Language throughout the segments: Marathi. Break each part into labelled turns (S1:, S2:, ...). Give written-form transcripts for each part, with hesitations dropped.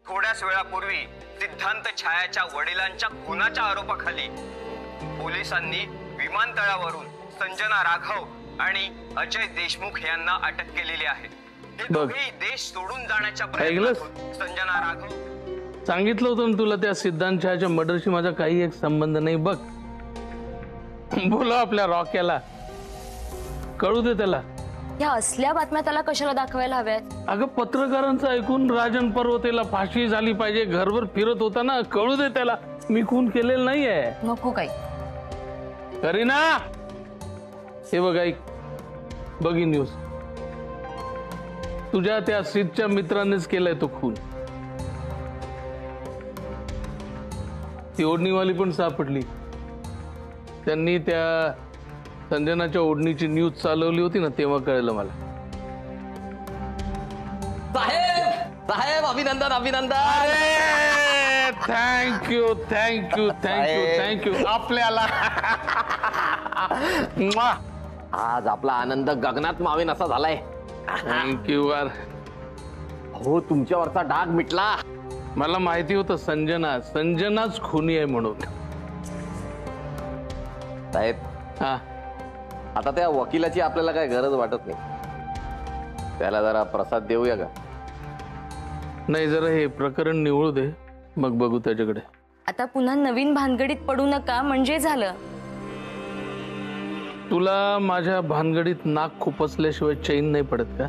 S1: थोड्याच वेळापूर्वी सिद्धांत छायाच्या वडिलांच्या खुनाच्या आरोपाखाली पोलिसांनी विमानतळावरून संजना राघव आणि अजय देशमुख यांना अटक केलेली आहे। हे दोघेही देश सोडून जाण्याच्या प्रयत्नात संजना राघव।
S2: सांगितलं होतं ना तुला त्या सिद्धांत छायाच्या मर्डरशी माझा काही एक संबंध नाही। बघ बोला आपल्या रॉक्याला, कळू दे त्याला।
S3: या असल्या बातम्या त्याला कशाला दाखवायला हव्यात?
S2: अगं पत्रकारांचं ऐकून राजन पर्वतेला फाशी झाली पाहिजे घरभर फिरत होता ना, कळू दे त्याला मी खून केलेलं नाहीये।
S3: नको काही
S2: करीना, हे बघ ऐक, बघी न्यूज, तुझ्या त्या सिद्धच्या मित्रांनीच केलाय तो खून। ती ओढणीवाली पण सापडली, त्यांनी त्या संजनाच्या ओढणीची न्यूज चालवली होती ना, तेव्हा कळलं मला।
S4: साहेब साहेब अभिनंदन अभिनंदन।
S2: थँक्यू थँक्यू थँक्यू थँक्यू आपल्याला।
S4: आज आपला आनंद गगनात मावेन असा झालाय।
S2: थँक्यू यार।
S4: हो तुमच्यावरचा डाग मिटला।
S2: मला माहिती होतं संजनाच खुनी आहे म्हणून।
S4: साहेब
S2: हा,
S4: आता त्या वकिलाची आपल्याला काय गरज वाटत नाही, त्याला जरा प्रसाद देऊया का?
S2: नाही, जरा हे प्रकरण निवळू दे, मग बघू त्याच्याकडे।
S3: आता पुन्हा नवीन भानगडीत पडू नका म्हणजे झालं।
S2: तुला माझ्या भानगडीत नाक खुपसल्याशिवाय चैन नाही पडत का?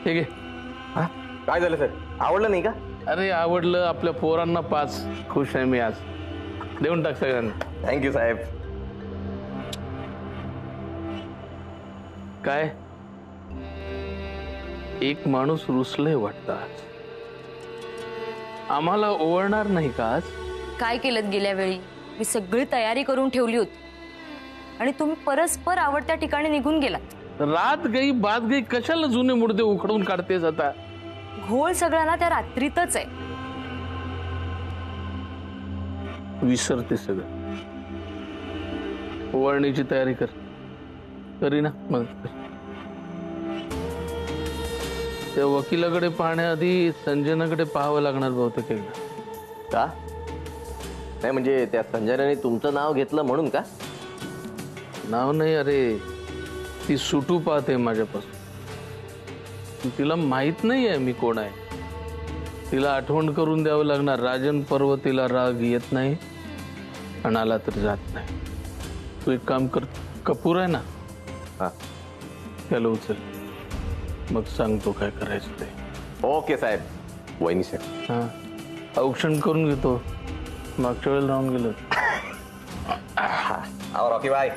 S2: ठीक आहे।
S4: काय झालं सर, आवडलं नाही का?
S2: अरे आवडलं, आपल्या पोरांना 5, खुश आहे मी आज। देऊन टाक सगळ्यांना।
S4: थँक्यू साहेब।
S2: काय एक माणूस रुसलंय वाटतं आज, आम्हाला ओवळणार नाही का आज?
S3: काय केलं गेल्या वेळी? मी सगळी तयारी करून ठेवली होती आणि तुम्ही परस्पर आवडत्या ठिकाणी निघून गेलात।
S2: रात गई बात गई, कशाला जुने मुर्दे उखडून काढतेस आता?
S3: घोळ सगळ्यांना त्या रात्रीतच आहे।
S2: विसरते सगळं, ओवाळणीची तयारी कर। करीना मग त्या वकिलाकडे पाहण्याआधी संजनाकडे पाहावं लागणार बहुतेक एकदा।
S4: का? नाही म्हणजे त्या संजनाने तुमचं नाव घेतलं म्हणून का?
S2: नाव नाही, अरे ती सुटू पाहते माझ्यापासून। तिला माहित नाहीये मी कोण आहे, तिला आठवण करून द्यावं लागणार। राजन पर्वतीला राग येत नाही आणि आला तर जात नाही। तू एक काम कर, कपूर आहे ना,
S4: हा
S2: त्याला उचल, मग सांगतो काय करायचं ते।
S4: ओके साहेब। वहिनी साहेब,
S2: हा औक्षण करून घेतो, मागच्या वेळेला राहून गेलो।
S4: Rocky bye.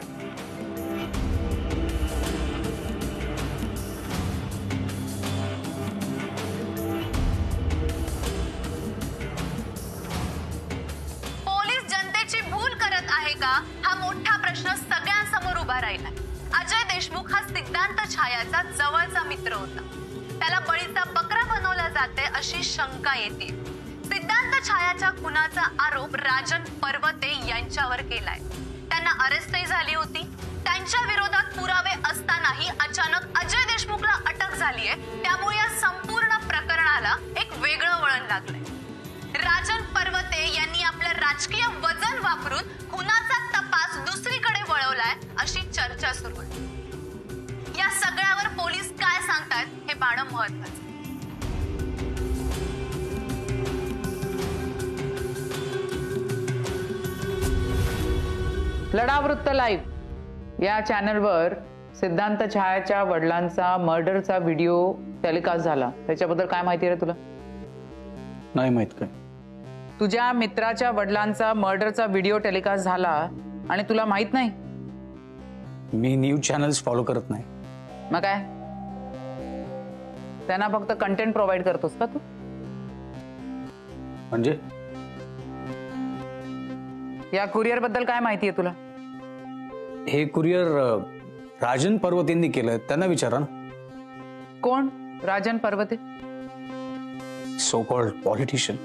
S5: पोलीस जनतेची भूल करत आहे का, हा मोठा प्रश्न सगळ्यांसमोर उभा राहिला। अजय देशमुख हा सिद्धांत छायाचा जवळचा मित्र होता, त्याला बळीचा बकरा बनवला जाते अशी शंका येते। सिद्धांत छायाच्या खुनाचा आरोप राजन पर्वते यांच्यावर केलाय, त्यांना अरेस्टही झाली होती। त्यांच्या विरोधात पुरावे असतानाही अचानक अजय देशमुखला अटक झालीये, त्यामुळे या संपूर्ण प्रकरणाला एक वेगळं वळण लागलंय। राजन पर्वते यांनी आपलं राजकीय वजन वापरून खुनाचा तपास दुसरीकडे वळवलाय अशी चर्चा सुरू आहे। या सगळ्यावर पोलीस काय सांगतात हे पाहणं महत्त्वाचं।
S6: लढावृत्त लाईव्ह या चॅनलवर सिद्धांत छायाच्या वडिलांचा मर्डरचा व्हिडिओ टेलिकास्ट झाला, त्याच्याबद्दल काय माहिती रे तुला?
S7: नाही माहित काय?
S6: तुझ्या मित्राच्या वडिलांचा मर्डरचा व्हिडिओ टेलिकास्ट झाला आणि तुला माहित नाही?
S7: मी न्यूज चॅनल्स फॉलो करत नाही।
S6: मग काय, त्यांना फक्त कंटेंट प्रोव्हाइड करतोस का तू?
S7: म्हणजे
S6: या कुरिअर बद्दल काय माहिती आहे तुला?
S7: हे कुरिअर राजन पर्वतेंनी केलं, त्यांना विचारा ना।
S6: कोण राजन पर्वते?
S7: So called politician.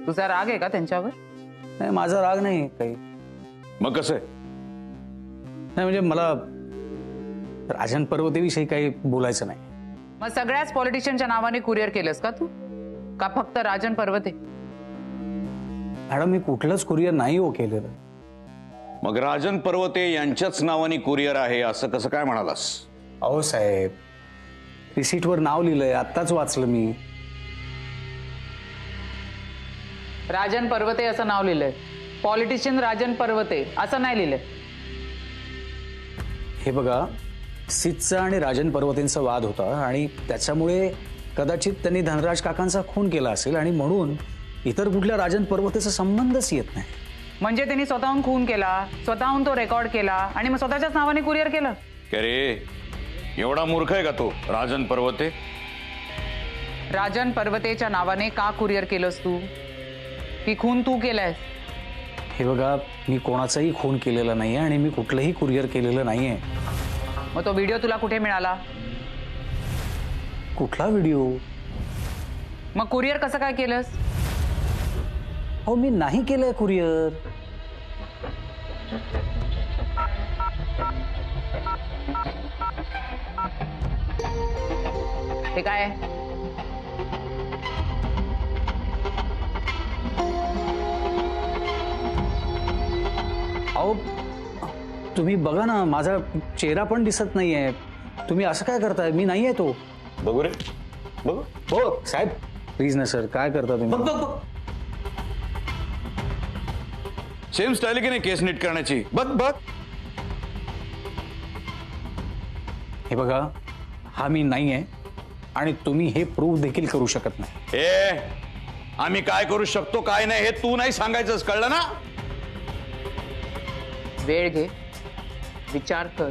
S6: तुझा राग आहे का त्यांच्यावर?
S7: नाही, माझा राग नाही काही।
S8: मग कसं आहे?
S7: नाही म्हणजे मला राजन पर्वतेविषयी काही बोलायचं नाही।
S6: मग सगळ्याच पॉलिटिशियनच्या नावाने कुरिअर केलंस का तू, का फक्त राजन पर्वते?
S7: मॅडम मी कुठलंच कुरिअर नाही हो केलेलं.
S8: मग राजन पर्वते यांच्याच नावाने कुरिअर आहे असं कसं काय म्हणालास?
S7: अहो साहेब, रिसीटवर नाव लिहिलंय, आत्ताच वाचलं मी.
S6: राजन पर्वते असं नाव लिहिलंय, पॉलिटिशियन राजन पर्वते असं नाही लिहिलंय.
S7: हे बघा, सिद्धचा आणि राजन पर्वतेंचा वाद होता आणि त्याच्यामुळे कदाचित त्यांनी धनराज काकांचा खून केला असेल आणि म्हणून इतर कुठल्या राजन पर्वतेचा संबंधच येत नाही.
S6: म्हणजे त्यांनी स्वतःहून खून केला, स्वतःहून तो रेकॉर्ड केला आणि मग स्वतःच्याच नावाने कुरिअर केलं.
S8: काय रे, एवढा मूर्ख आहे का तो राजन पर्वते?
S6: राजन पर्वतेच्या नावाने का कुरिअर केलंस तू, की खून तू केलायस?
S7: हे बघा, मी कोणाचाही खून केलेला नाहीये आणि मी कुठलंही कुरिअर केलेलं नाहीये.
S6: मग तो व्हिडिओ तुला कुठे मिळाला?
S7: कुठला व्हिडिओ?
S6: मग कुरिअर कसं काय केलंस?
S7: हो, मी नाही केलंय कुरिअर.
S6: ते काय आहे?
S7: अहो तुम्ही बघा ना, माझा चेहरा पण दिसत नाहीये. तुम्ही असं काय करताय? मी नाहीये तो.
S8: बघू रे, बघू.
S7: हो साहेब, प्लीज ना सर, काय करता तुम्ही?
S8: सेम स्टाईल की नाही केस नीट करण्याची? बघ बघ.
S7: हे बघा, हा मी नाहीये आणि तुम्ही हे प्रूव्ह देखील करू शकत नाही.
S8: आम्ही काय करू शकतो काय नाही हे तू नाही सांगायचंच, कळलं ना?
S6: वेळ घे, विचार कर,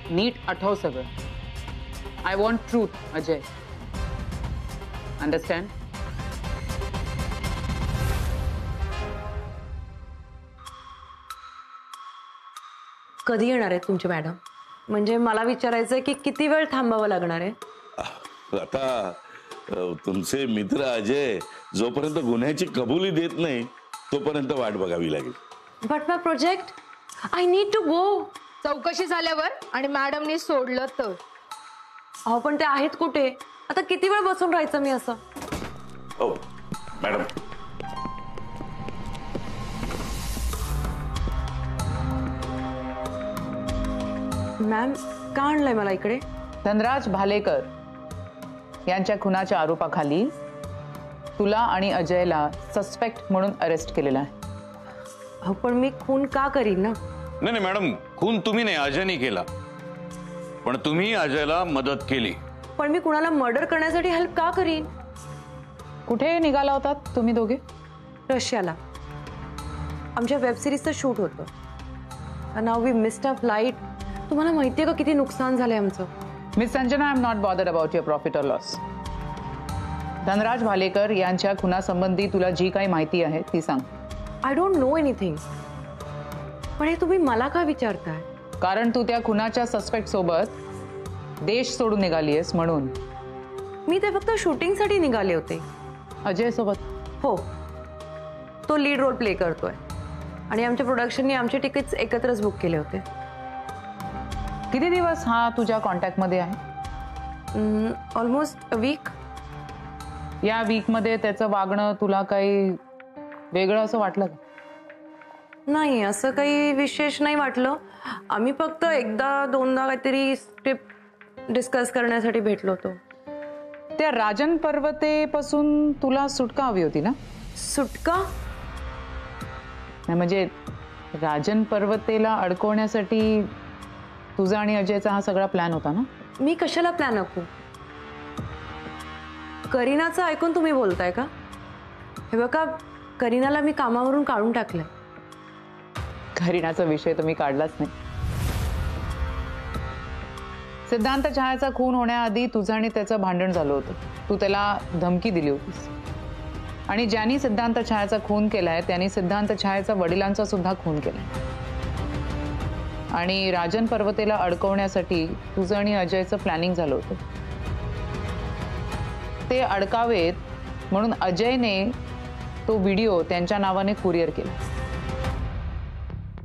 S6: नीट आठव सगळं. I want truth Ajay, understand?
S3: कधी येणार आहेत तुमची मॅडम? म्हणजे मला विचारायचं आहे की किती वेळ थांबावं लागणार आहे?
S9: आता तुमचे मित्र अजय जोपर्यंत गुन्ह्याची कबुली देत नाही तोपर्यंत वाट बघावी लागेल.
S3: But my project, I need to go.
S10: चौकशी झाल्यावर आणि मॅडमनी सोडलं तर?
S3: अहो पण ते आहेत कुठे? आता किती वेळ बसून राहायचं मी असं?
S9: हो मॅडम.
S3: मॅम, का आणलंय मला इकडे?
S6: धनराज भालेकर यांच्या खुनाच्या आरोपाखाली तुला आणि अजयला सस्पेक्ट म्हणून अरेस्ट केलेला आहे.
S3: अहो पण मी खून का करीन ना?
S8: नाही नाही मॅडम, खून तुम्ही नाही, अजयने केला. पण तुम्ही अजयला मदत केली.
S3: पण मी कुणाला मर्डर करण्यासाठी हेल्प का करीन?
S6: कुठे निघाला होतात तुम्ही दोघे?
S3: रशियाला. आमच्या वेब सिरीजचं शूट होतं. Now we missed a flight. तुम्हाला माहितीये का किती नुकसान झालंय आमचं?
S6: Miss Sanjana, I am not bothered about your profit और लॉस. धनराज भालेकर यांच्या खुनासंबंधी तुला जी काही माहिती आहे ती सांग.
S3: I don't know anything. पण हे तुम्ही मला का विचारताय?
S6: कारण तू त्या खुनाच्या सस्पेक्ट सोबत देश सोडून निघाली आहेस म्हणून.
S3: मी ते फक्त शूटिंगसाठी निघाले होते.
S6: अजय सोबत?
S3: हो, तो लीड रोल प्ले करतोय आणि आमच्या प्रोडक्शनने आमचे तिकीट्स एकत्रच बुक केले होते.
S6: किती दिवस हा तुझ्या कॉन्टॅक्टमध्ये आहे?
S3: Almost a week.
S6: या वीकमध्ये त्याचं वागणं तुला काही वेगळं असं वाटलं का?
S3: नाही, असं काही विशेष नाही वाटलं. आम्ही फक्त एकदा दोनदा काहीतरी स्क्रिप्ट डिस्कस करण्यासाठी भेटलो होतो.
S6: त्या राजन पर्वते पासून तुला सुटका हवी होती ना?
S3: सुटका?
S6: नाही म्हणजे राजन पर्वतेला अडकवण्यासाठी तुझा आणि अजयचा हा सगळा प्लॅन होता ना?
S3: मी कशाला प्लॅन आखू? करीनाचं ऐकून तुम्ही बोलताय का? हे बघा, करीनाला मी कामावरून काढून टाकलंय.
S6: करीनाचा विषय तुम्ही काढलाच नाही. सिद्धांत चहाचा खून होण्याआधी तुझं आणि त्याचं भांडण झालं होतं. तू त्याला धमकी दिली होतीस आणि ज्यांनी सिद्धांत चहाचा खून केलाय त्यांनी सिद्धांत चहाच्या वडिलांचा सुद्धा खून केलाय. आणि राजन पर्वतेला अडकवण्यासाठी तुझं आणि अजयचं प्लॅनिंग झालं होतं. ते अडकावेत म्हणून अजयने तो व्हिडिओ त्यांच्या नावाने कुरिअर केला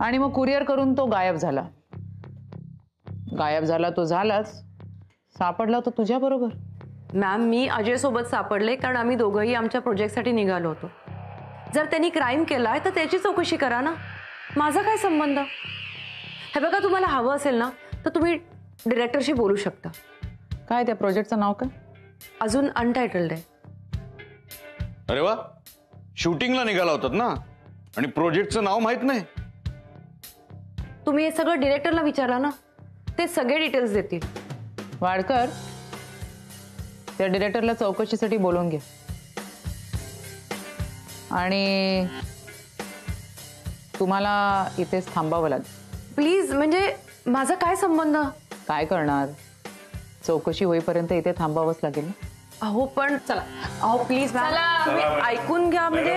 S6: आणि मग कुरिअर करून तो गायब झाला. गायब झाला तो झालाच, सापडला तो तुझ्या बरोबर.
S3: मॅम, मी अजय सोबत सापडले कारण आम्ही दोघंही आमच्या प्रोजेक्टसाठी निघालो होतो. जर त्यांनी क्राईम केलाय तर त्याची चौकशी करा ना, माझा काय संबंध? हे बघा, तुम्हाला हवं असेल ना तर तुम्ही डिरेक्टरशी बोलू शकता.
S6: काय त्या प्रोजेक्टचं नाव काय?
S3: अजून अनटायटल्ड आहे.
S8: अरे वा, शूटिंगला निघाला होतात ना, आणि प्रोजेक्टचं नाव माहित नाही?
S3: तुम्ही हे सगळं डिरेक्टरला विचारा ना, ते सगळे डिटेल्स देतील.
S6: वाडकर, त्या डिरेक्टरला चौकशीसाठी बोलवून घे आणि तुम्हाला इथेच थांबावं लागेल.
S3: प्लीज, म्हणजे माझा काय संबंध?
S6: काय करणार, चौकशी होईपर्यंत इथे थांबावंच लागेल ना.
S3: अहो पण चला, अहो प्लीज मॅम, तुम्ही ऐकून घ्या. म्हणजे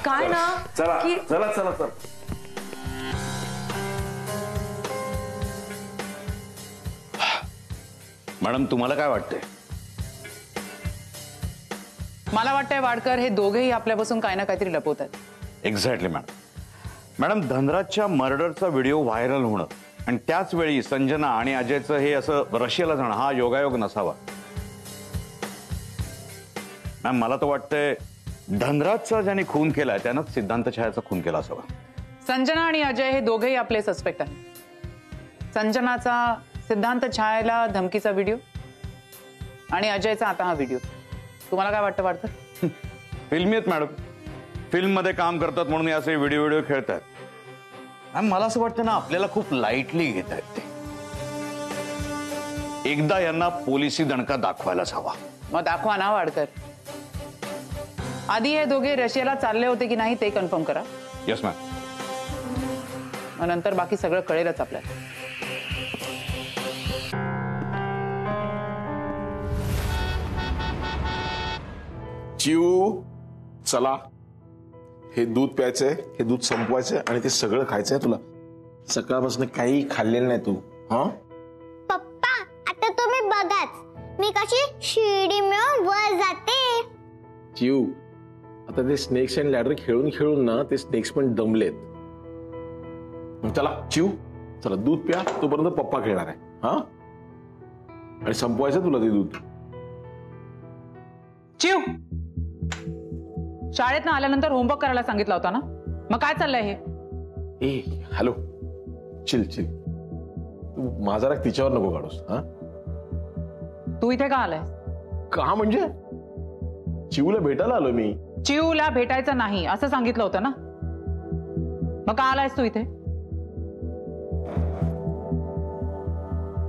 S3: काय ना की
S9: चला.
S8: मॅडम, तुम्हाला काय वाटतंय?
S6: मला वाटतंय वाडकर हे दोघेही आपल्यापासून काही ना काहीतरी लपवत आहेत.
S8: एक्झॅक्टली मॅडम, धनराजच्या मर्डरचा व्हिडिओ व्हायरल होणं आणि त्याच वेळी संजना आणि अजयचं हे असं रशियाला जाणं हा योगायोग नसावा. मॅम, मला तर वाटतंय धनराजचा ज्याने खून केलाय त्यानंच सिद्धांत छायाचा खून केला असावा.
S6: संजना आणि अजय हे दोघेही आपले सस्पेक्ट आहेत. संजनाचा सिद्धांत छायाला धमकीचा व्हिडिओ आणि अजयचा आता हा व्हिडिओ. तुम्हाला काय वाटतं वाडकर?
S8: फिल्मी आहेत मॅडम, फिल्म मध्ये काम करतात म्हणून असे व्हिडिओ खेळतात. मॅम, मला असं वाटतं ना, आपल्याला खूप लाईटली घेत आहेत ते. एकदा यांना पोलिसी दणका दाखवायलाच हवा.
S6: मग दाखवा ना वाडकर. आधी हे दोघे रशियाला चालले होते की नाही ते कन्फर्म करा.
S8: Yes ma'am.
S6: मग नंतर बाकी सगळं कळेलच आपल्याला.
S11: चिऊ, चला, हे दूध प्यायचंय, हे दूध संपवायचंय आणि ते सगळं खायचंय तुला. सकाळपासून काही खाल्लेलं नाही तू. हा
S12: पप्पा, आता तुम्ही बघाच मी कशी शिडी मिळून वर जाते.
S11: चिऊ, आता ते स्नेक्स अँड लॅडर खेळून खेळून ना ते स्नेक्स पण दमलेत. चला चिऊ, चला दूध प्या, तोपर्यंत पप्पा खेळणार आहे. हा, आणि संपवायचं तुला ते दूध.
S6: चिव, शाळेत ना आल्यानंतर होमवर्क करायला सांगितलं होता ना, मग काय चाललंय हे?
S11: ए हॅलो, चिल चिल, तू माझा राग तिच्यावर नको काढूस. हा,
S6: तू इथे का आलाय?
S11: का म्हणजे चिऊला भेटायला आलो मी.
S6: चिवला भेटायचं नाही असं सांगितलं होतं ना, मग का आलायस तू इथे?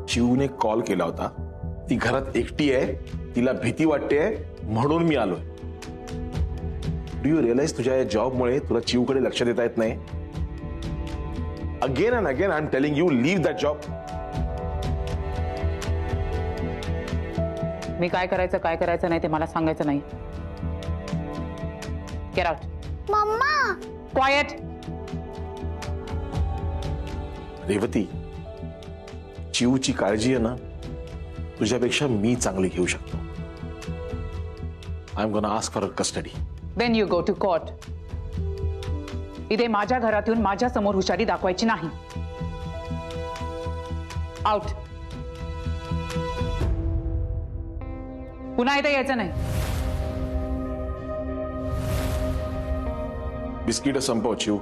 S11: चिऊने कॉल केला होता, ती घरात एकटी आहे, तिला भीती वाटते म्हणून मी आलोय. डू यू रिअलाइज तुझ्या या जॉबमुळे तुला चिऊकडे लक्ष देता येत नाही? Again and again I am telling you, leave that job.
S6: मी काय करायचं नाही ते मला सांगायचं नाही. Get out.
S12: Mama,
S6: quiet.
S11: Revati, चिऊची काळजी आहे ना, तुझ्यापेक्षा मी चांगली घेऊ शकतो. I am gonna ask for custody.
S6: Then you go to court. इथे माझ्या घरात येऊन माझ्या समोर हुशारी दाखवायची नाही. आउट. पुन्हा इथे यायचं नाही.
S11: बिस्किट संपव चिऊ.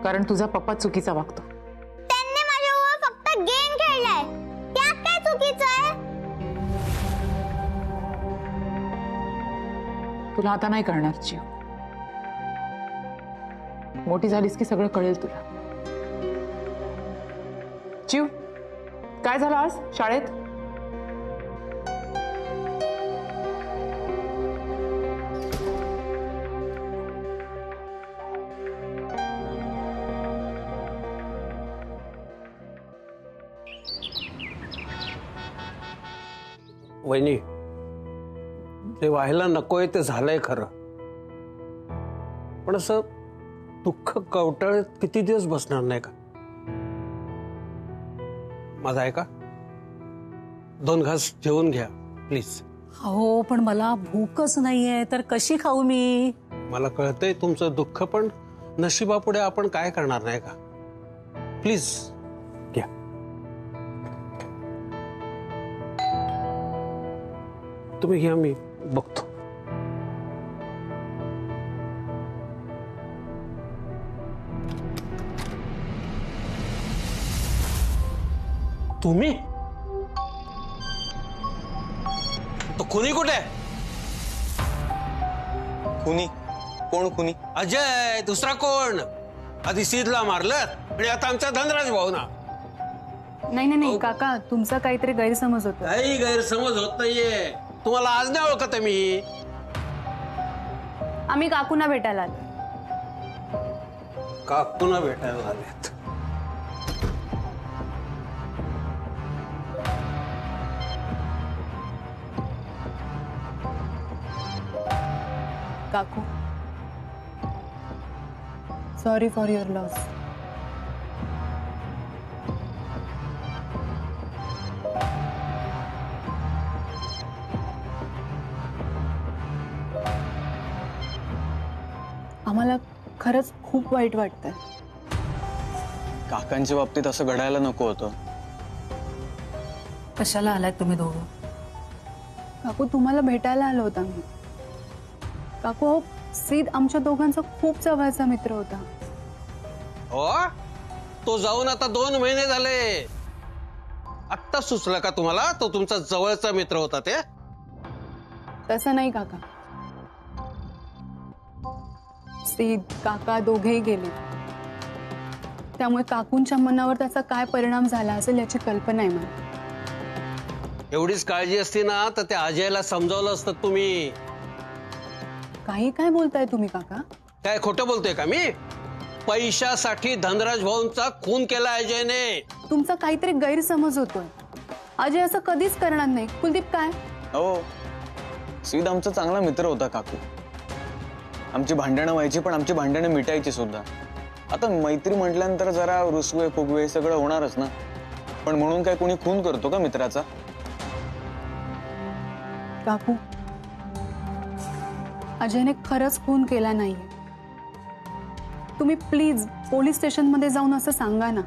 S6: कारण तुझा पप्पा चुकीचा वागतो.
S12: त्यांनी माझ्यावर फक्त गेम खेळलाय, त्यात काय चुकीचं आहे?
S6: तुला आता नाही करणार चिव. मोठी झालीस की सगळं कळेल तुला. चिव, काय झालं आज शाळेत?
S13: वहिनी, ते व्हायला नकोय ते झालंय खरं, पण असं दुःख कवटाळत किती दिवस बसणार नाही का? माझा आहे का? 2 घास जेवून घ्या प्लीज.
S14: हो पण मला भूकच नाहीये तर कशी खाऊ मी?
S13: मला कळतंय तुमचं दुःख, पण नशिबापुढे आपण काय करणार नाही का? प्लीज घ्या. तुम्ही घ्या, मी बघतो. तुम्ही तो खुनी कुठे?
S1: खुनी? कोण खुनी?
S13: अजय. दुसरा कोण? आधी सीधला मारलं आणि आता आमचा धनराज भाऊ ना.
S15: नाही नाही नाही काका, तुमचा काहीतरी गैरसमज होतो.
S13: काही गैरसमज होत नाहीये. तुम्हाला आज नाही ओळखत मी.
S15: आम्ही काकूंना भेटायला आलो.
S13: काकूंना भेटायला आलेत?
S15: काकू, सॉरी फॉर युअर लॉस. आम्हाला खरंच खूप वाईट वाटतंय.
S16: काकांच्या बाबतीत असं घडायला नको होतं.
S14: कशाला आलाय तुम्ही दोघं?
S15: काकू, तुम्हाला भेटायला आलो होता मी. काकू, हो सीद आमच्या दोघांचा खूप जवळचा मित्र होता.
S13: हो, तो जाऊन आता 2 महिने झाले. आत्ता सुचलं का तुम्हाला तो तुमचा जवळचा मित्र होता ते?
S15: तसं नाही काका. सीद काका दोघेही गेले, त्यामुळे काकूंच्या मनावर त्याचा काय परिणाम झाला असेल याची कल्पना आहे मला.
S13: एवढीच काळजी असती ना तर त्या अजयला समजावलं असतं तुम्ही.
S15: काही काय बोलताय तुम्ही काका?
S13: काय खोटं बोलतोय का मी? पैशासाठी धनराज भाऊंचा खून केला अजयने.
S15: तुमचा काहीतरी गैरसमज होतोय. अजय असं कधीच करणार नाही. कुलदीप काय?
S16: हो, सीद आमचा चांगला मित्र होता काकू. आमची भांडणं व्हायची, पण आमची भांडणं मिटायची सुद्धा. आता मैत्री म्हटल्यानंतर जरा रुसवे फुगवे सगळं होणारच ना. पण म्हणून काय कोणी खून करतो का मित्राचा?
S15: काकू, अजयने खरंच खून केला नाहीये. तुम्ही प्लीज पोलीस स्टेशन मध्ये जाऊन असं सांगा ना.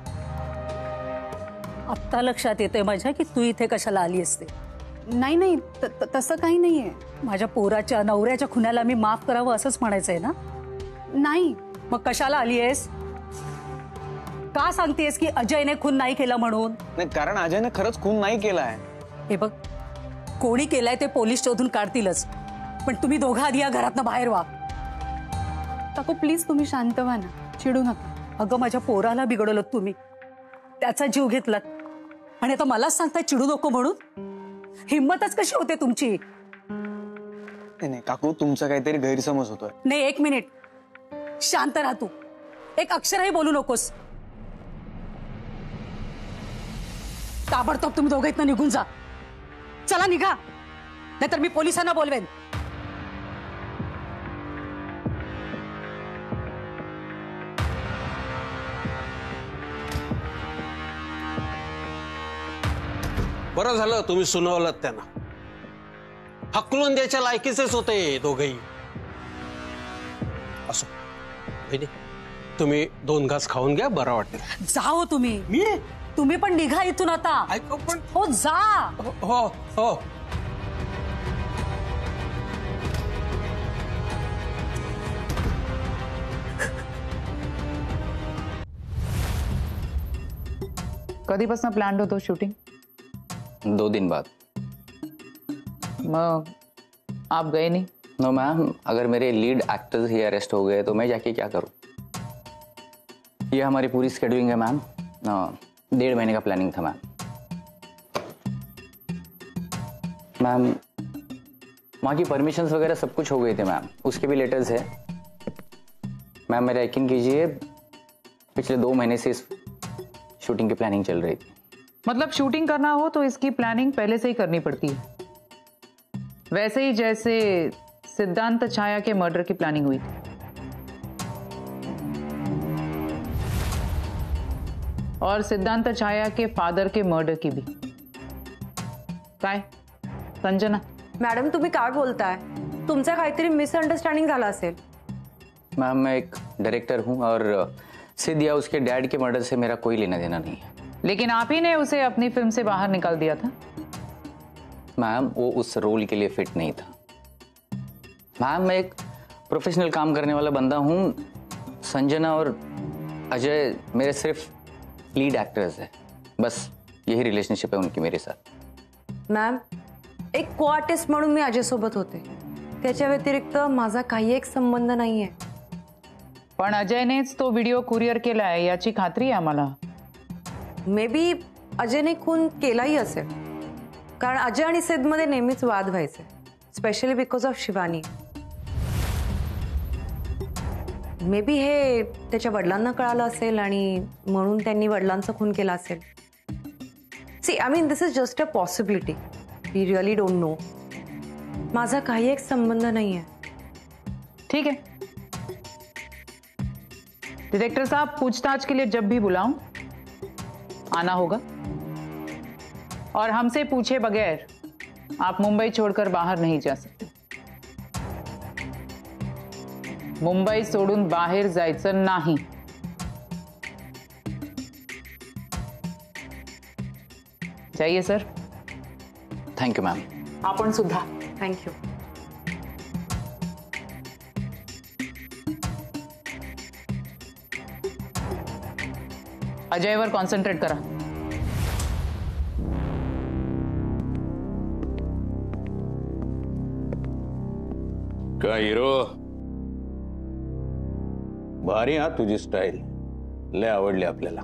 S14: आत्ता लक्षात येते माझ्या की तू इथे कशाला आली असते.
S15: नाही नाही, तसं काही नाहीये.
S14: माझ्या पोराच्या नवऱ्याच्या खुन्याला मी माफ करावं असंच म्हणायचंय ना?
S15: नाही.
S14: मग कशाला आलीयस? का सांगतेस की अजयने खून नाही केला म्हणून?
S16: नाही, कारण अजयने खरंच खून नाही केलाय.
S14: हे बघ, कोणी केलाय ते पोलीस शोधून काढतीलच, पण तुम्ही दोघं आधी या घरातनं बाहेर व्हा.
S15: काकू प्लीज तुम्ही शांत व्हा ना, चिडू नका.
S14: अगं, माझ्या पोराला बिघडवलं तुम्ही, त्याचा जीव घेतलात आणि आता मलाच सांगताय चिडू नको म्हणून? हिम्मतच कशी होते तुमची?
S16: नाही काकू, तुमचा काहीतरी गैरसमज होतोय.
S14: नाही, 1 मिनिट शांत राहा तू. एक अक्षरही बोलू नकोस. ताबडतोब तुम्ही दोघं इथनं निघून जा. चला निघा, नाहीतर मी पोलिसांना बोलवेन.
S13: बरं झालं तुम्ही सुनावलात त्यांना. हकलून द्यायच्या लायकीचेच होते दोघेही. असो, तुम्ही 2 घास खाऊन घ्या, बरं वाटेल.
S14: जाओ तुम्ही.
S13: मी?
S14: तुम्ही पण निघा इथून आता.
S13: ऐको पण.
S14: हो जा.
S13: हो हो.
S6: कधीपासून प्लॅन होतो शूटिंग?
S4: 2 दिन बाद.
S6: मग आप गए नहीं?
S4: नो मैम, अगर मेरे लीड एक्टर्स ही अरेस्ट हो गए तो मैं जाके क्या करूं? ये हमारी पूरी स्केड्यूलिंग है मैम. 1.5 महीने का प्लानिंग था मैम. मैम, वहाँ की परमिशंस वगैरह सब कुछ हो गए थे मैम. उसके भी लेटर्स है मैम. मेरा यकीन कीजिए, पिछले 2 महीने से इस शूटिंग की प्लानिंग चल रही थी.
S6: मतलब शूटिंग करना हो तो इसकी प्लानिंग पहले से ही करनी पड़ती है, वैसे ही जैसे सिद्धांत छाया के मर्डर की प्लानिंग हुई थी. और सिद्धांत छाया के फादर के मर्डर की भी. काय संजना,
S3: मॅडम तुम्ही काय बोलताय? तुमचा काहीतरी मिसअंडरस्टँडिंग झाला असेल.
S4: मैम मैं एक डायरेक्टर हूँ और सिद्ध या उसके डैड के मर्डर से मेरा कोई लेना देना नहीं है.
S6: लेकिन आप ही ने उसे अपनी फिल्म से बाहर निकाल दिया था.
S4: मैम वो उस रोल के लिए फिट नहीं था. मैम मैं एक प्रोफेशनल काम करने वाला बंदा हूँ. संजना और अजय मेरे सिर्फ लीड एक्टर्स हैं. बस यही रिलेशनशिप है उनकी मेरे साथ.
S3: मॅम, एक को आर्टिस्ट म्हणून मी अजय सोबत होते. त्याच्या व्यतिरिक्त माझा काही एक संबंध नाहीये.
S6: पण अजयनेच तो व्हिडिओ कुरिअर केलाय याची खात्री आहे आम्हाला.
S3: मे बी अजयने खून केलाही असेल, कारण अजय आणि सिद्धमध्ये नेहमीच वाद व्हायचे, specially because of Shivani. May be हे त्याच्या वडिलांना कळालं असेल आणि म्हणून त्यांनी वडिलांचा खून केला असेल. See I mean this is just a possibility. We really don't know. माझा काही एक संबंध नहीं है.
S6: ठीक है डायरेक्टर साहब, पूछताछ के लिए जब भी बुलाऊं आना होगा और हमसे पूछे बगैर आप मुंबई छोड़कर बाहर नहीं जा सकते. मुंबई सोडून बाहेर जायचं नाही. जाइए सर.
S4: Thank you ma'am.
S6: आपण सुद्धा.
S3: थँक्यू.
S6: अजयवर कॉन्सन्ट्रेट करा.
S8: का हिरो भारी. हा तुझी स्टाईल लय आवडली आपल्याला.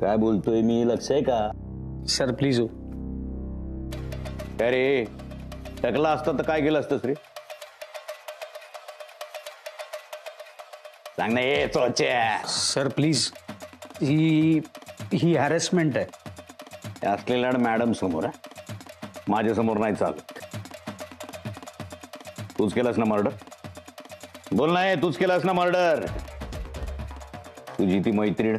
S8: काय बोलतोय मी, लक्ष आहे का?
S7: सर प्लीज हो.
S8: अरे टकला असतं तर काय केलं असतंस रे? सांग ना ये चोच्या.
S7: सर प्लीज, ही हॅरेसमेंट आहे.
S8: असलेला मॅडम समोर आहे, माझ्या समोर नाही चालत. तूच केलास ना मर्डर? बोल ना, तूच केलास ना मर्डर? तुझी ती मैत्रीण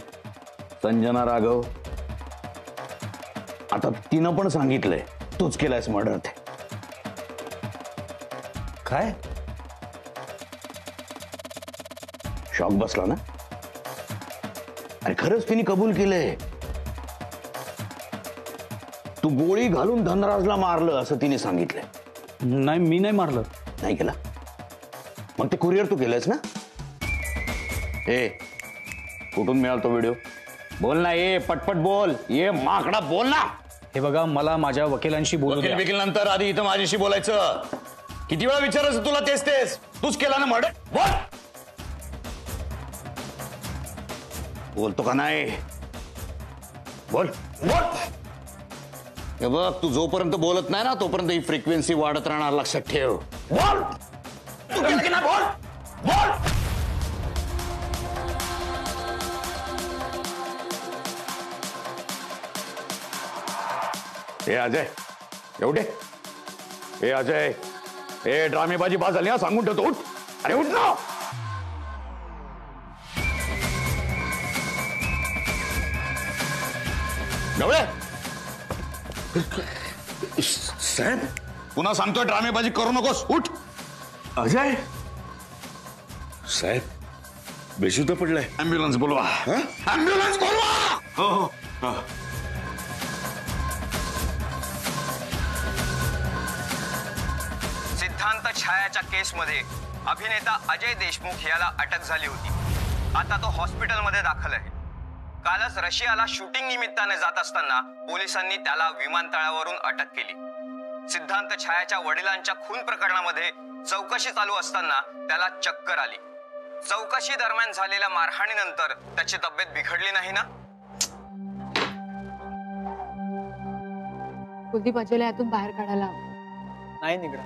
S8: संजना राघव, आता तिनं पण सांगितलंय तूच केलायस मर्डर. ते
S7: काय?
S8: शॉक बसला ना? अरे खरंच तिने कबूल केलंय. तू गोळी घालून धनराजला मारलं असं तिने सांगितलंय.
S7: नाही, मी नाही मारलं.
S8: नाही केला? मग ते कुरिअर तू केलंयस ना? ए कुठून मिळाला तो व्हिडिओ? बोल ना, ये पटपट बोल. ये माकडा बोल ना.
S7: हे बघा, मला माझ्या वकिलांशी बोलू द्या.
S8: वकील नंतर आधी इथं माझ्याशी बोलायचं. किती वेळा विचारायचं तुला? तेच तेच. तूच केला ना मर्डर? बोल. बोलतो का नाही? बोल बोल. हे बघ, तू जोपर्यंत बोलत नाही ना तोपर्यंत ही फ्रिक्वेन्सी वाढत राहणार, लक्षात ठेव. बोल. तू केलं की नाही? बोल बोल. ए अजय, एवढे? ए अजय, ए ड्रामेबाजी बाज झाली हा, सांगून ठेवतो. उठ. अरे उठ ना. गवळे साहेब, पुन्हा सांगतोय ड्रामेबाजी करू नकोस. उठ.
S9: अजय साहेब बेशुद्ध पडलाय.
S8: ऍम्ब्युलन्स बोलवा. ऍम्ब्युलन्स बोलवा.
S9: हो हो.
S1: सिद्धांत छायाच्या केसमध्ये अभिनेता अजय देशमुख याला अटक झाली होती. आता तो हॉस्पिटलमध्ये दाखल आहे. कालच रशियाला शूटिंग निमित्ताने जात असताना पोलिसांनी त्याला विमानतळावरून अटक केली. सिद्धांत छायाच्या वडिलांच्या खून प्रकरणामध्ये चौकशी चालू असताना त्याला चक्कर आली. चौकशी दरम्यान झालेल्या मारहाणीनंतर त्याची तब्येत बिघडली नाही ना?
S15: कुलदीप अजयला यातून बाहेर काढायला हवं.
S16: नाही निघडा.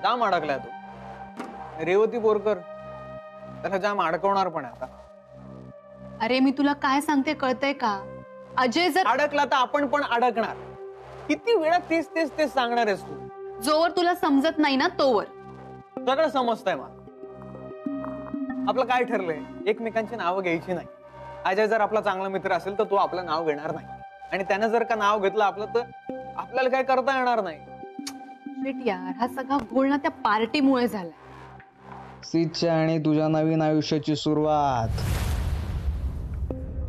S16: जाम अडकलाय तो. रेवती बोरकर त्याला जाम अडकवणार पण आता.
S15: अरे मी तुला काय सांगते कळतंय का? अजय जर
S16: अडकला तर आपण पण अडकणार. किती वेळा तेच तेच तेच सांगणार आहेस तू?
S15: जोवर तुला समजत नाही ना तोवर.
S16: सगळं समजतंय मला. आपलं काय ठरलंय? एकमेकांची नावं घ्यायची नाही. अजय जर आपला चांगला मित्र असेल तर तो आपलं नाव घेणार नाही, आणि त्यानं जर का नाव घेतलं आपलं तर आपल्याला काय करता येणार नाही.
S15: शिट यार, हा सगळा घोळ ना त्या पार्टीमुळे झालाय.
S16: सीतच्या आणि तुझ्या नवीन आयुष्याची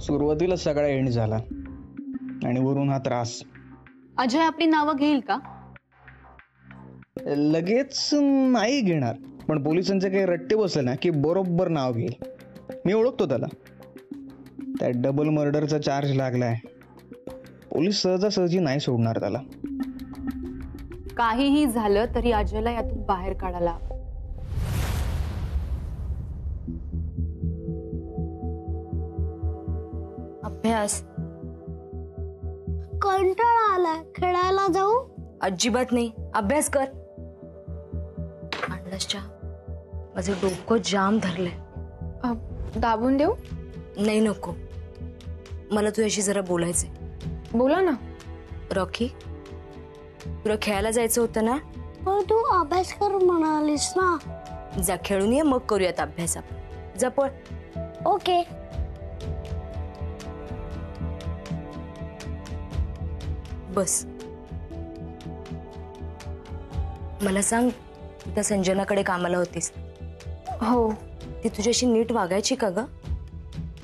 S16: सुरुवातीला सगळा एंड झाला आणि वरून हा त्रास.
S15: अजय आपली नावं घेईल का?
S16: लगेच नाही घेणार, पण पोलिसांचे काही रट्टे बसले ना की बरोबर नाव घेईल. मी ओळखतो त्याला. त्या डबल मर्डरचा चार्ज लागलाय. पोलीस सहजासहजी नाही सोडणार त्याला.
S15: काहीही झालं तरी अजयला यातून बाहेर काढायला हवं.
S3: अभ्यास
S12: कंटाळा आलाय, खेळायला जाऊ?
S3: अजिबात नाही, अभ्यास कर. आणलंसच्या माझं डोकं जाम धरलंय.
S10: दाबून देऊ?
S3: नाही नको, मला तुझ्याशी जरा बोलायचंय.
S10: बोला ना.
S3: रॉकी, तुला खेळायला जायचं होतं ना?
S12: पण तू अभ्यास कर म्हणालीस ना.
S3: जा खेळून ये, मग करूयात अभ्यास. जा पळ.
S12: ओके.
S3: बस. मला सांग, त्या संजनाकडे कामाला होतीस?
S10: हो.
S3: ती तुझ्याशी नीट वागायची का ग?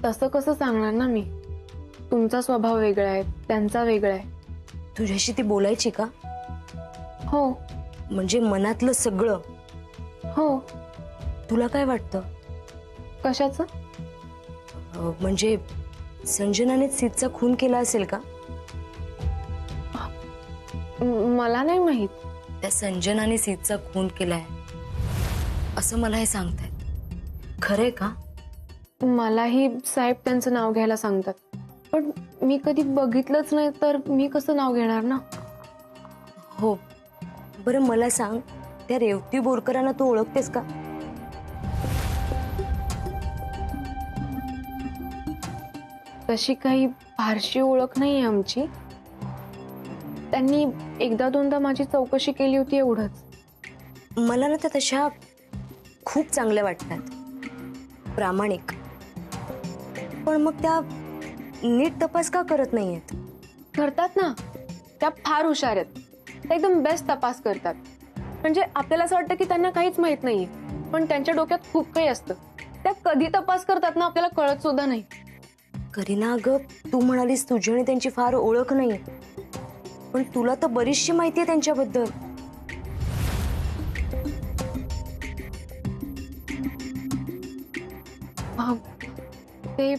S10: तसं कसं सांगणार ना मी. तुमचा स्वभाव वेगळा आहे, त्यांचा वेगळा आहे.
S3: तुझ्याशी ती बोलायची का?
S10: हो.
S3: म्हणजे मनातलं सगळं?
S10: हो.
S3: तुला काय वाटतं?
S10: कशाचं?
S3: म्हणजे संजनाने सीतचा खून केला असेल का?
S10: मला नाही माहित.
S3: त्या संजनाने सीतचा खून केलाय असं मला हे सांगतायत. खरंय का?
S10: मलाही साहेब त्यांचं नाव घ्यायला सांगतात, पण मी कधी बघितलंच नाही तर मी कसं नाव घेणार ना.
S3: हो, बरं मला सांग, त्या रेवती बोरकरांना तू ओळखतेस का?
S10: तशी काही फारशी ओळख नाहीये आमची. त्यांनी एकदा दोनदा माझी चौकशी केली होती, एवढंच.
S3: मला ना त्या तशा खूप चांगल्या वाटतात, प्रामाणिक. पण मग त्या नीट तपास का करत नाहीयेत?
S10: करतात ना, त्या फार हुशार आहेत. त्या एकदम बेस्ट तपास करतात. म्हणजे आपल्याला असं वाटतं की त्यांना काहीच माहित नाहीये, पण त्यांच्या डोक्यात खूप काही असतं. त्या कधी तपास करतात ना आपल्याला कळत सुद्धा नाही.
S3: करीना, अगं तू म्हणालीस तुझी आणि त्यांची फार ओळख नाही, पण तुला तर बरीचशी माहिती आहे त्यांच्याबद्दल.
S10: ते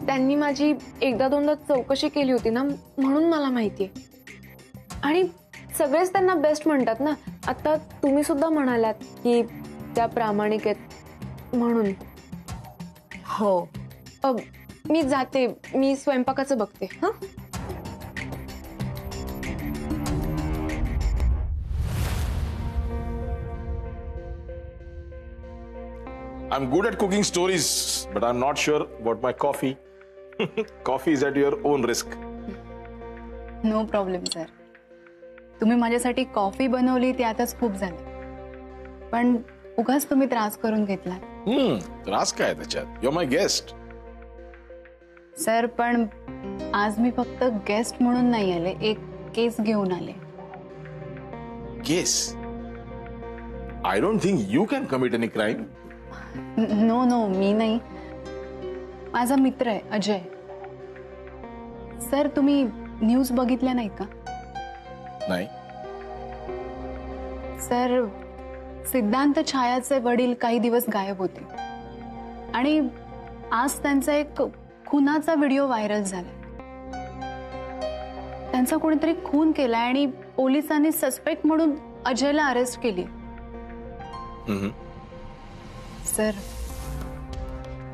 S10: त्यांनी माझी एकदा दोनदा चौकशी केली होती ना, म्हणून मला माहितीये. आणि सगळेच त्यांना बेस्ट म्हणतात ना. आता तुम्ही सुद्धा म्हणालात की त्या प्रामाणिक आहेत म्हणून.
S3: हो.
S10: मी जाते, मी स्वयंपाकाचं बघते. हा.
S11: I'm good at cooking stories, but I'm not sure about my coffee. Coffee is at your own risk.
S15: No problem sir. तुम्ही माझ्यासाठी कॉफी बनवली त्यातच खूप झालं, पण उगाच तुम्ही त्रास करून घेतला.
S11: त्रास काय त्याच्यात? You're my guest.
S15: सर, पण आज मी फक्त गेस्ट म्हणून नाही आले, एक केस घेऊन आले.
S11: Case? I don't think you can commit any crime.
S15: No no, मी नाही. माझा मित्र आहे अजय. सर, तुम्ही न्यूज बघितल्या नाही का?
S11: नाही.
S15: सर, सिद्धांत छायाचे वडील काही दिवस गायब होते आणि आज त्यांचा एक खुनाचा व्हिडिओ व्हायरल झाला. त्यांचा कोणीतरी खून केलाय आणि पोलिसांनी सस्पेक्ट म्हणून अजयला अरेस्ट केली. सर,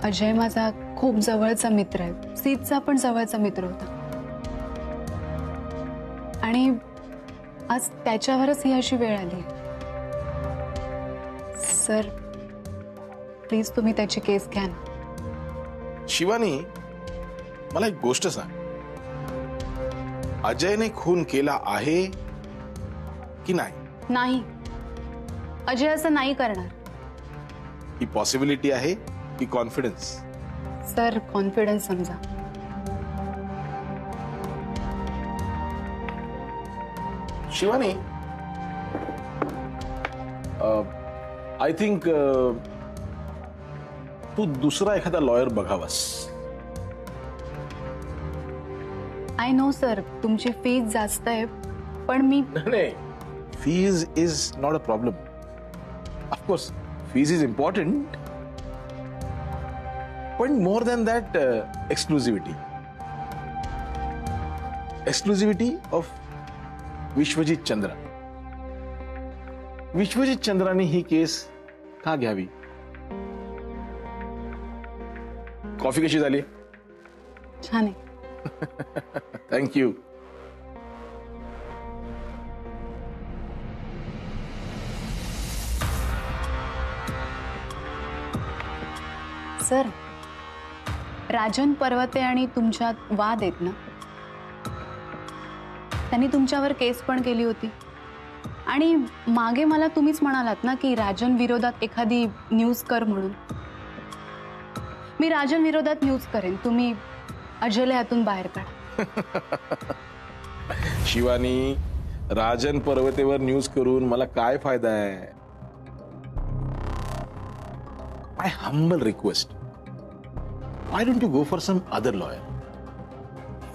S15: अजय माझा खूप जवळचा मित्र आहे. सीतचा पण जवळचा मित्र होता आणि आज त्याच्यावरच ही अशी वेळ आली. सर, प्लीज तुम्ही त्याची केस घ्या ना.
S11: शिवानी, मला एक गोष्ट सांग. अजयने खून केला आहे की नाही?
S15: नाही, अजय असं नाही करणार.
S11: ही पॉसिबिलिटी आहे की कॉन्फिडन्स?
S15: सर, कॉन्फिडन्स समजा.
S11: शिवानी, आय थिंक तू दुसरा एखादा लॉयर बघावास.
S15: आय नो सर, तुमची फीज जास्त आहे, पण मी
S11: नाही, fees is not a problem. Of course fees is important, पण more than that exclusivity of Vishwajit Chandra. Vishwajit चंद्राने ही केस का घ्यावी? कॉफी कशी झाली?
S15: छान आहे.
S11: थँक्यू.
S15: सर, राजन पर्वते आणि तुमच्यात वाद आहेत ना? त्यांनी तुमच्यावर केस पण केली होती आणि मागे मला तुम्हीच म्हणालात ना की राजन विरोधात एखादी न्यूज कर म्हणून. मी राजन विरोधात न्यूज करेन, तुम्ही अजयला यातून बाहेर काढा.
S11: शिवानी, राजन पर्वतेवर न्यूज करून मला काय फायदा आहे? My humble request, why don't you go for some other lawyer?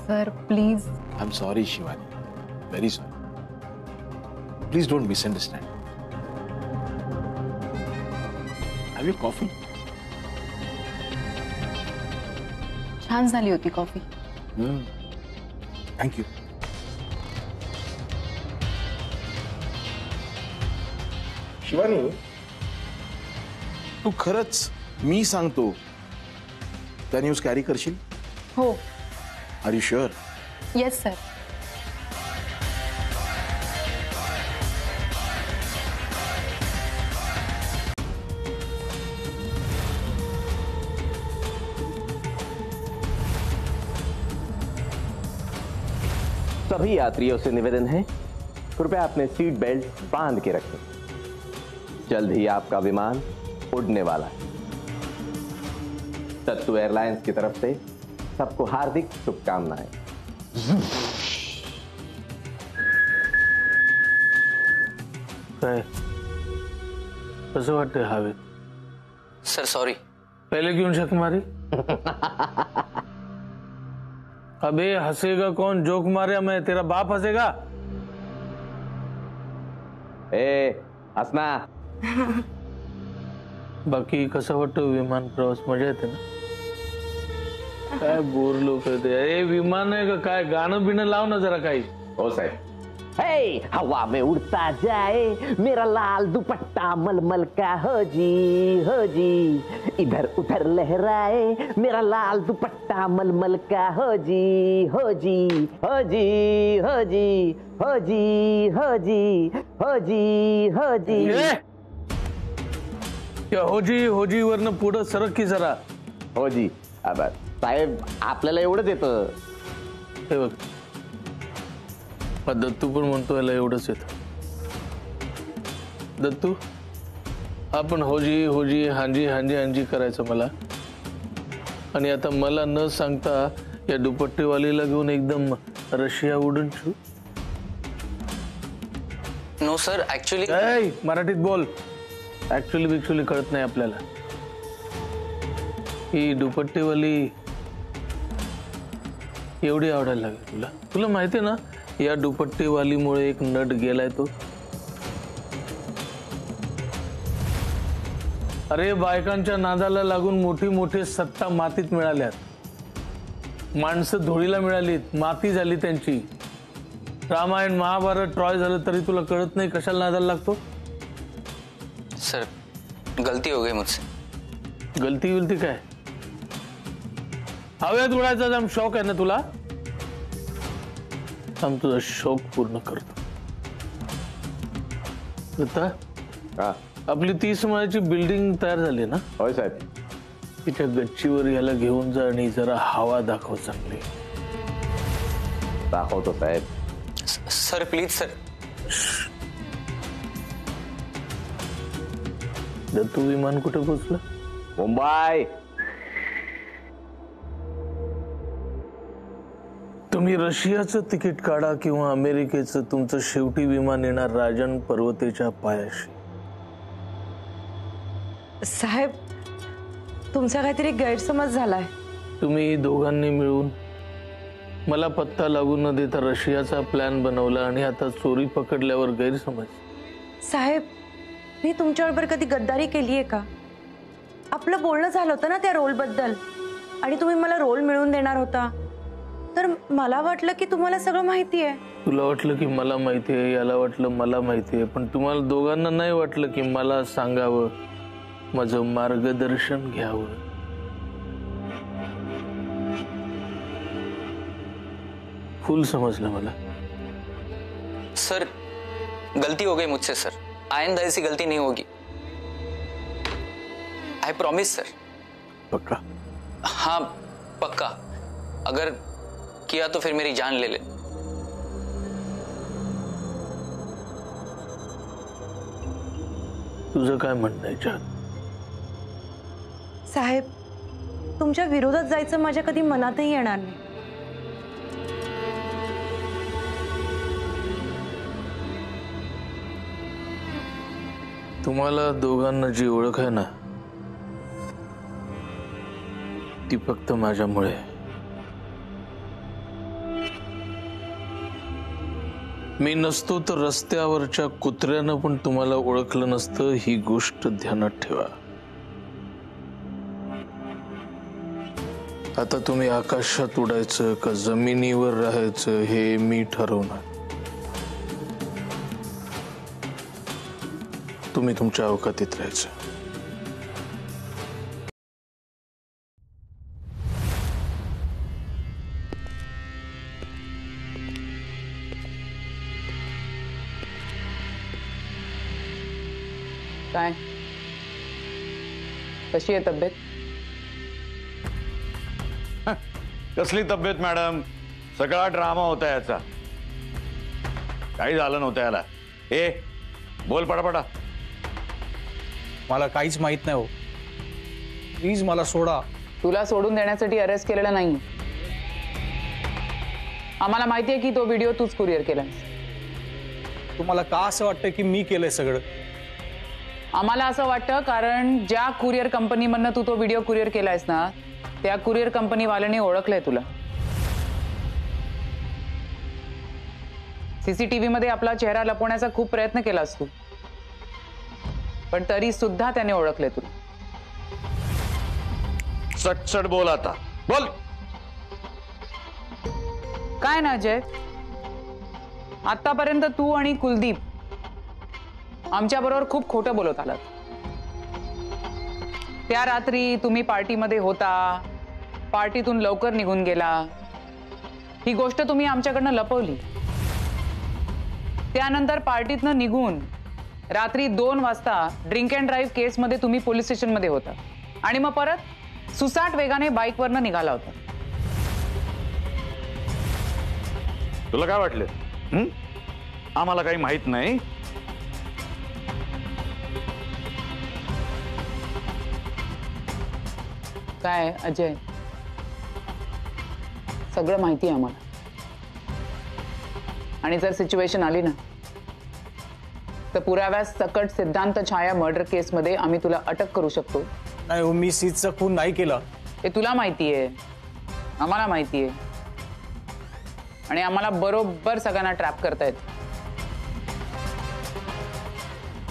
S15: Sir please.
S11: I'm sorry Shivani, very sorry. Please don't misunderstand. Have you coffee?
S15: छान झाली होती कॉफी.
S11: थँक्यू. शिवानी, तू खरंच मी सांगतो त्या न्यूज कॅरी करशील?
S15: हो.
S11: Are you sure?
S15: Yes sir.
S17: सभी यात्रियों से निवेदन है, कृपया अपने सीट बेल्ट बांध के रखें. जल्द ही आपका विमान उड़ने वाला है. दत्तू एयरलाइंस की तरफ से सबको हार्दिक शुभकामनाएं.
S2: काय कसं वाटतंय हवेत?
S4: Sir sorry.
S2: पहले क्यों शक मारी? अबे हंसेगा कौन? जोक मारे मैं, तेरा बाप हंसेगा?
S17: ए हसना.
S2: बाकी कसं वाटतं विमान प्रवास? मजा येते ना? काय बोर लोक आहे. विमान आहे का काय? गाणं बिणं लाव ना जरा काही.
S17: हो साहेब. हे हवा में उड़ता जाए मेरा लाल दुपट्टा मलमल का, हो जी इधर उधर लहराए मेरा लाल दुपट्टा मलमल का, हो जी हो जी हो जी हो जी हो जी हो जी हो जी हो जी.
S2: या होजी वरनं पुढं सरक की जरा.
S17: हो जी. अब साहेब आपल्याला एवढंच येतं.
S2: हे बघ, दत्तू पण म्हणतो याला एवढंच येतं. दत्तू, आपण होजी हांजी हांजी हांजी करायचं मला, आणि आता मला न सांगता या दुपट्टेवालीला घेऊन एकदम रशिया उडून छू.
S4: No sir, actually.
S2: मराठीत बोल. ऍक्च्युली कळत नाही आपल्याला. ही दुपट्टेवाली एवढी आवडायला लागली तुला? तुला माहितीये ना या दुपट्टेवालीमुळे एक नट गेलाय तो. अरे बायकांच्या नादाला लागून मोठी सत्ता मातीत मिळाल्यात. माणसं धुळीला मिळालीत, माती झाली त्यांची. रामायण महाभारत ट्रॉय झालं तरी तुला कळत नाही कशाला नादाला लागतो?
S4: सर गलती हो गई मुझसे.
S2: गलती काय? हवेत उडायचा जम शौक आहे ना तुला? हम तुझा शौक पूर्ण करतो. आता आपली 30 माळ्याची बिल्डिंग तयार झाली ना?
S17: होय साहेब.
S2: तिच्या गच्चीवर याला घेऊन जा आणि जरा हवा दाखव चांगली.
S17: दाखवतो साहेब.
S4: Sir please sir.
S2: दत्तू विमान कुठे पोहोचलं?
S17: मुंबई.
S2: तुम्ही रशियाचं तिकीट काढा किंवा अमेरिकेचं, तुमचं शेवटी विमान येणार राजन पर्वतेच्या पायाशी.
S3: साहेब, तुमचा काहीतरी गैरसमज झालाय.
S2: तुम्ही दोघांनी मिळून मला पत्ता लागू न देता रशियाचा प्लॅन बनवला आणि आता चोरी पकडल्यावर गैरसमज.
S3: साहेब, मी तुमच्याबरोबर कधी गद्दारी केली आहे का? आपलं बोलणं झालं होतं ना त्या रोलबद्दल, आणि तुम्ही मला रोल मिळवून देणार होता. तर मला वाटलं की तुम्हाला सगळं माहिती आहे.
S2: तुला वाटलं की मला माहिती आहे, याला वाटलं मला माहिती आहे, पण तुम्हाला दोघांना नाही वाटलं की मला सांगावं, माझं मार्गदर्शन घ्यावं. फुल समजलं मला.
S4: सर, गलती हो गई मुझसे सर. आइंदा ऐसी गलती नहीं होगी. I promise sir.
S2: पक्का?
S4: हाँ पक्का. अगर किया तो फिर मेरी जान ले ले.
S2: तुझं काय म्हणणं आहे जान?
S3: साहेब, तुमच्या विरोधात जायचं माझ्या कधी मनातही येणार नाही.
S2: तुम्हाला दोघांना जी ओळख आहे ना, ती फक्त माझ्यामुळे. मी नसतो तर रस्त्यावरच्या कुत्र्यानं पण तुम्हाला ओळखलं नसतं, ही गोष्ट ध्यानात ठेवा. आता तुम्ही आकाशात उडायचं का जमिनीवर राहायचं हे मी ठरवणार. तुम्ही तुमच्या अवकातीत राहायचं.
S6: काय, कशी आहे तब्येत?
S8: कसली तब्येत मॅडम, सगळा ड्रामा होता याचा. काही झालं नव्हतं याला. ए बोल पटापटा.
S7: मला काहीच माहित नाही हो. प्लीज मला सोडा.
S6: तुला सोडून देण्यासाठी अरेस्ट केलेला नाही. आम्हाला माहिती आहे की तो व्हिडिओ तूच कुरिअर केला.
S7: तुम्हाला का असं वाटतं की मी केलंय सगळं?
S6: आम्हाला असं वाटतं कारण ज्या कुरिअर कंपनीमधनं तू तो व्हिडिओ कुरिअर केलायस ना, त्या कुरिअर कंपनीवाल्याने ओळखलंय तुला. सीसीटीव्ही मध्ये आपला चेहरा लपवण्याचा खूप प्रयत्न केलास तू, पण तरी सुद्धा त्याने ओळखले तुला.
S8: सटसट बोल आता, बोल.
S6: काय ना अजय, आतापर्यंत तू आणि कुलदीप आमच्या बरोबर खूप खोटं बोलत आलात. त्या रात्री तुम्ही पार्टीमध्ये होता, पार्टीतून लवकर निघून गेला, ही गोष्ट तुम्ही आमच्याकडनं लपवली. त्यानंतर पार्टीतनं निघून रात्री 2 वाजता ड्रिंक अँड ड्राईव्ह केसमध्ये तुम्ही पोलीस स्टेशनमध्ये होता, आणि मग परत सुसाट वेगाने बाईकवरनं निघाला होता.
S8: तुला काय वाटलं आम्हाला काही माहित नाही?
S6: काय अजय, सगळं माहिती आहे आम्हाला. आणि जर सिच्युएशन आली ना, तर पुराव्या सकट सिद्धांत छाया मर्डर केसमध्ये आम्ही तुला अटक करू शकतो.
S7: नाही हो, मी सीतचा खून नाही केला.
S6: हे तुला माहितीये, आम्हाला माहितीये, आणि आम्हाला बरोबर सगळ्यांना ट्रॅप करतायत.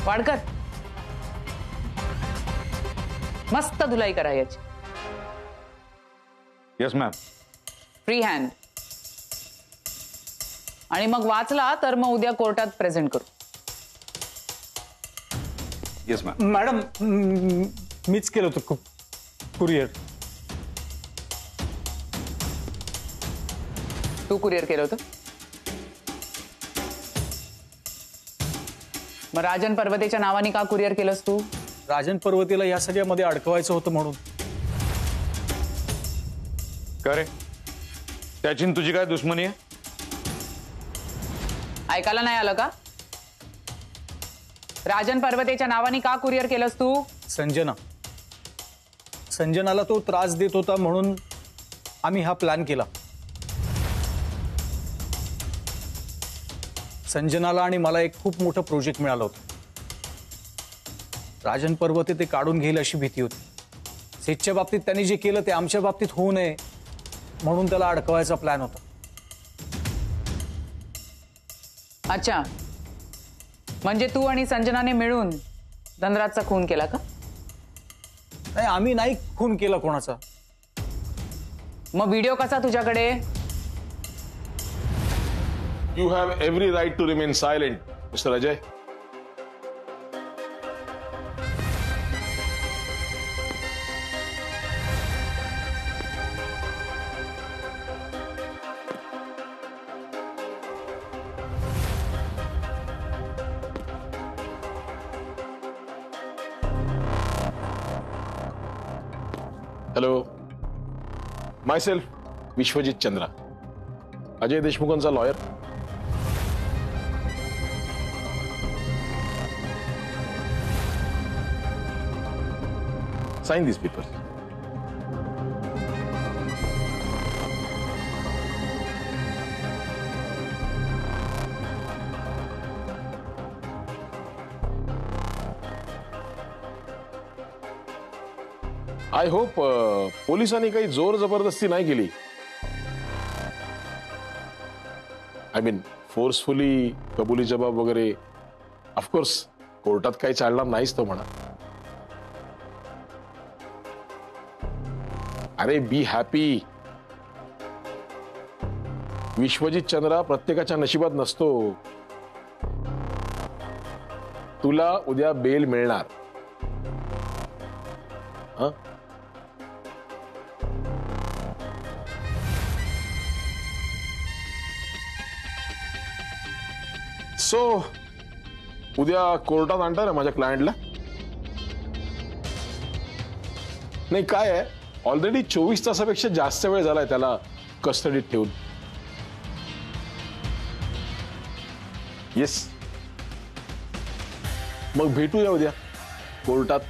S6: वाडकर, मस्त धुलाई करा याची.
S8: Yes ma'am.
S6: Free hand. आणि मग वाचला तर मग उद्या कोर्टात प्रेझेंट करू.
S8: Yes ma'am.
S7: मॅडम, मीच केलं होतं कुरिअर.
S6: तू कुरिअर केलं होतं? मग राजन पर्वतेच्या नावाने का कुरिअर केलंस तू?
S7: राजन पर्वतेला या सगळ्यामध्ये अडकवायचं होतं म्हणून.
S8: का रे, त्याची न तुझी काय दुश्मनी आहे?
S6: ऐकायला नाही आलं का? राजन पर्वतेच्या नावाने का कुरिअर केलंस तू?
S7: संजनाला तो त्रास देत होता म्हणून आम्ही हा प्लॅन केला. संजनाला आणि मला एक खूप मोठं प्रोजेक्ट मिळालं होतं. राजन पर्वते ते काढून घेईल अशी भीती होती. सीटच्या बाबतीत त्यांनी जे केलं ते आमच्या बाबतीत होऊ नये म्हणून त्याला अडकवायचा प्लॅन होता.
S6: अच्छा, म्हणजे तू आणि संजनाने मिळून धनराजचा खून केला का?
S7: नाही, आम्ही नाही खून केला कोणाचा.
S6: मग व्हिडिओ कसा तुझ्याकडे?
S11: You have every right to remain silent, Mr. Ajay. Hello. Myself, Vishwajit Chandra. Ajay देशमुखांचा lawyer. Sign these papers. I hope पोलिसांनी काही जोर जबरदस्ती नाही केली. आय मीन फोर्सफुली कबुली जबाब वगैरे. ऑफकोर्स कोर्टात काही चालणार नाहीच तो म्हणा. अरे बी हॅपी. विश्वजित चंद्रा प्रत्येकाच्या नशिबात नसतो. तुला उद्या बेल मिळणार. हं? सो उद्या कोर्टात आणता ना माझ्या क्लायंटला. नाही काय आहे, ऑलरेडी 24 तासापेक्षा जास्त वेळ झालाय त्याला कस्टडीत ठेवून. येस, मग भेटूया उद्या कोर्टात.